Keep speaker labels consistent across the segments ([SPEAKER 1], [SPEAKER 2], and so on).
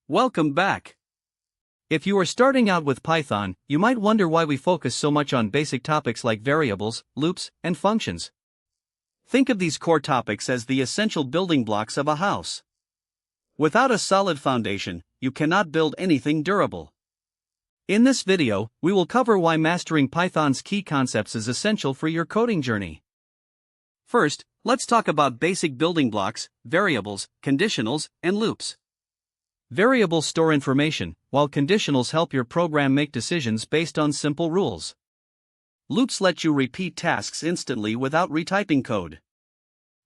[SPEAKER 1] Welcome back. If you are starting out with Python, you might wonder why we focus so much on basic topics like variables, loops, and functions. Think of these core topics as the essential building blocks of a house. Without a solid foundation, you cannot build anything durable. In this video, we will cover why mastering Python's key concepts is essential for your coding journey. First, let's talk about basic building blocks, variables, conditionals, and loops. Variables store information, while conditionals help your program make decisions based on simple rules. Loops let you repeat tasks instantly without retyping code.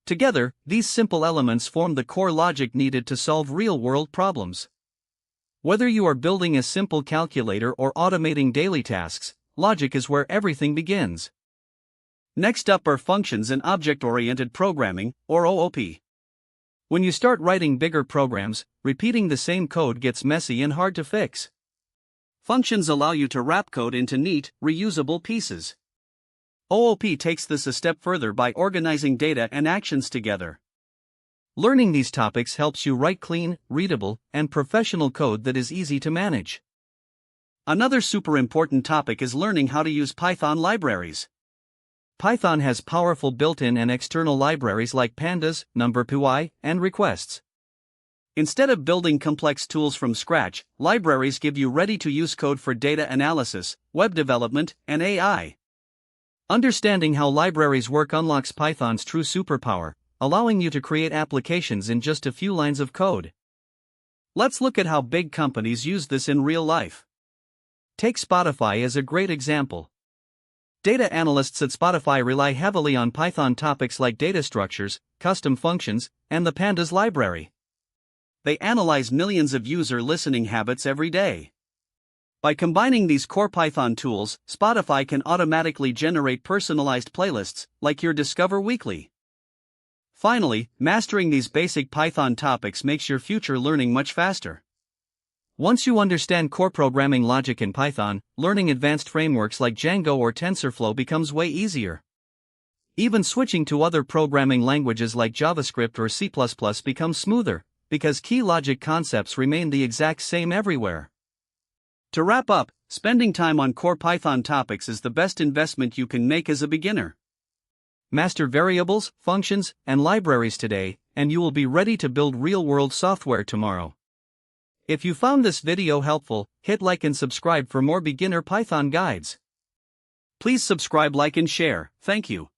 [SPEAKER 1] Together, these simple elements form the core logic needed to solve real-world problems. Whether you are building a simple calculator or automating daily tasks, logic is where everything begins. Next up are functions and object-oriented programming, or OOP. When you start writing bigger programs, repeating the same code gets messy and hard to fix. Functions allow you to wrap code into neat, reusable pieces. OOP takes this a step further by organizing data and actions together. Learning these topics helps you write clean, readable, and professional code that is easy to manage. Another super important topic is learning how to use Python libraries. Python has powerful built-in and external libraries like pandas, NumPy, and requests. Instead of building complex tools from scratch, libraries give you ready-to-use code for data analysis, web development, and AI. Understanding how libraries work unlocks Python's true superpower, allowing you to create applications in just a few lines of code. Let's look at how big companies use this in real life. Take Spotify as a great example. Data analysts at Spotify rely heavily on Python topics like data structures, custom functions, and the pandas library. They analyze millions of user listening habits every day. By combining these core Python tools, Spotify can automatically generate personalized playlists, like your Discover Weekly. Finally, mastering these basic Python topics makes your future learning much faster. Once you understand core programming logic in Python, learning advanced frameworks like Django or TensorFlow becomes way easier. Even switching to other programming languages like JavaScript or C++ becomes smoother, because key logic concepts remain the exact same everywhere. To wrap up, spending time on core Python topics is the best investment you can make as a beginner. Master variables, functions, and libraries today, and you will be ready to build real-world software tomorrow. If you found this video helpful, hit like and subscribe for more beginner Python guides. Please subscribe, like, and share. Thank you.